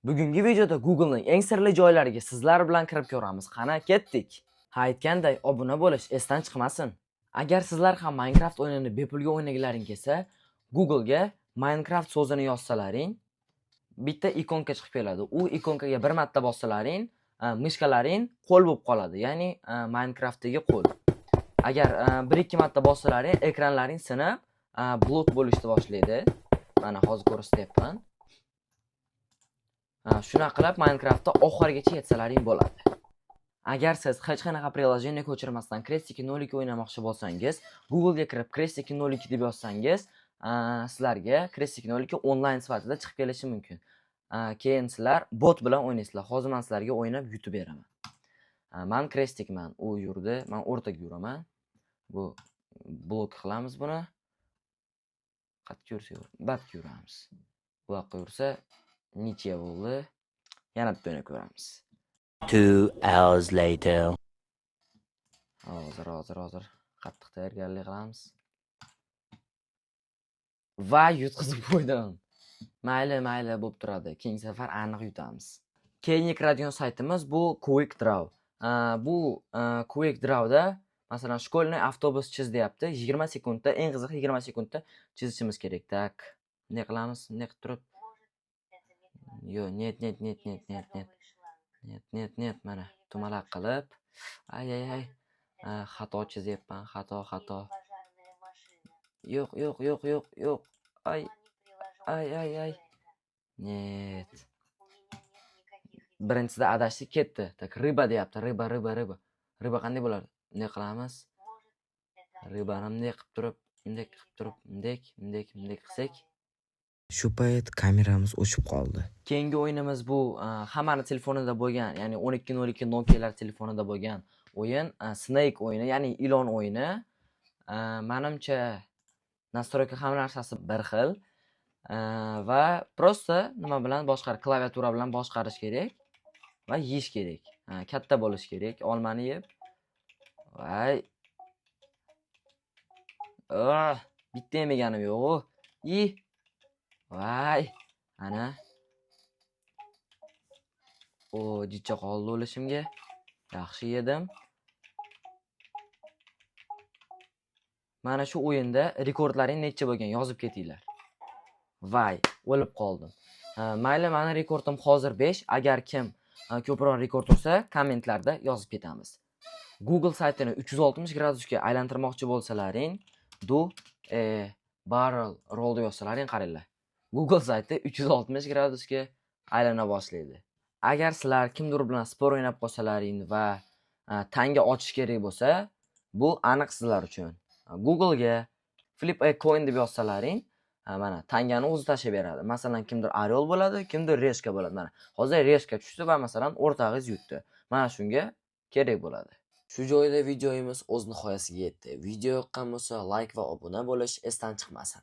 Bugungi videoda Google'ning eng sirli joylariga sizlar bilan kirib ko'ramiz. Qani ketdik. Ha, aytganday, obuna bo'lish esdan chiqmasin. Agar sizlar ham Minecraft o'yinini bepulga o'ynagilaring kelsa, Google'ga Minecraft so'zini yozsalaring, bitta ikonka chiqib keladi. U ikonkaga bir marta bossalaring, mishkalaring qo'l bo'lib qoladi. Ya'ni Minecraftdagi qo'l. Agar 1-2 marta bossalaring, ekranlaring sinib, blok bo'lishni boshlaydi. Mana hozir ko'rsatyapman. Shuna qilib Minecraftda oxirigacha yetsalaring bo'ladi. Agar siz hech qanaqa prilojeniyani ko'chirmasdan Crash 02 o'ynamoqchi bo'lsangiz, Google'ga kirib Crash 02 deb yozsangiz, sizlarga Crash 02 onlayn sifatida chiqib kelishi mumkin. Keyin sizlar bot bilan o'ynaysizlar. Hozir men sizlarga o'ynab yutib beraman. Men Crash-man, u yurdi, men o'rtaga yuraman. Bu blok qilamiz buni. Qatga yursa, batga yuramiz. Bu yoqqa yursa Niche bo'ldi. Yana bitta o'ynab ko'ramiz. 2 hours later. Hozir qattiq tayyorgarlik qilamiz. Va yutqizib qo'ydim. Mayli bo'lib turadi. Keyingi safar aniq yutamiz. Keyingi kiradigan saytimiz bu Quick Draw. Bu Quick Drawda masalan shkolniy avtobus chiz deyapti. 20 sekundda, eng qizig'i 20 sekundda chizishimiz kerak. Tak. Ne qilamiz? Ne qilib turib? Yo, net. Net, mana tumalaq qilib. Ay. Xato chizyapman, xato. Yo'q. Ay. Net. Birinchisida adashib ketdi. Tak, riba deyapti. Riba. Riba qanday bo'ladi? Ne qilamiz? Ribani bunday qilib turib, bunday qilsak. Shu payt kameramiz o'chib qoldi. Keyingi o'yinimiz bu hammaning telefonida bo'lgan, ya'ni 1202 Nokialar telefonida bo'lgan o'yin, Snake o'yini, ya'ni ilon o'yini. Menimcha nastroyka hamma narsasi bir xil va prosta nima bilan klaviatura bilan boshqarish kerak va yeyish kerak. Katta bo'lish kerak. Olmani yeb. Voy. Bitta yemaganim yo'q-ku. Voy, ana. Jicha qoldi o'lishimga. Yaxshi yedim. Mana shu o'yinda rekordlaring necha bo'lgan yozib ketinglar. Voy, o'lib qoldim. Mayli, meni rekordim hozir 5. Agar kim ko'proq rekord ursa, kommentlarda yozib ketamiz. Google saytini 360 gradusga aylantirmoqchi bo'lsalaring, barrel roll deb yozsalaring, qaranglar. Google sayti 360 gradusga aylana boshlaydi. Agar sizlar kimdir bilan spor o'ynab qolsalaring va tanga ochish kerak bo'lsa, bu aniq sizlar uchun. Google'ga flip a coin deb yozsalaring, mana tangani o'zi tashib beradi. Masalan, kimdir orel bo'ladi, kimdir reshka bo'ladi. Mana hozir reshka tushdi va masalan o'rtag'iz yutdi. Mana shunga kerak bo'ladi. Shu joyda videomiz o'z nihoyasiga yetdi. Video yoqqan bo'lsa, like va obuna bo'lish esdan chiqmasin.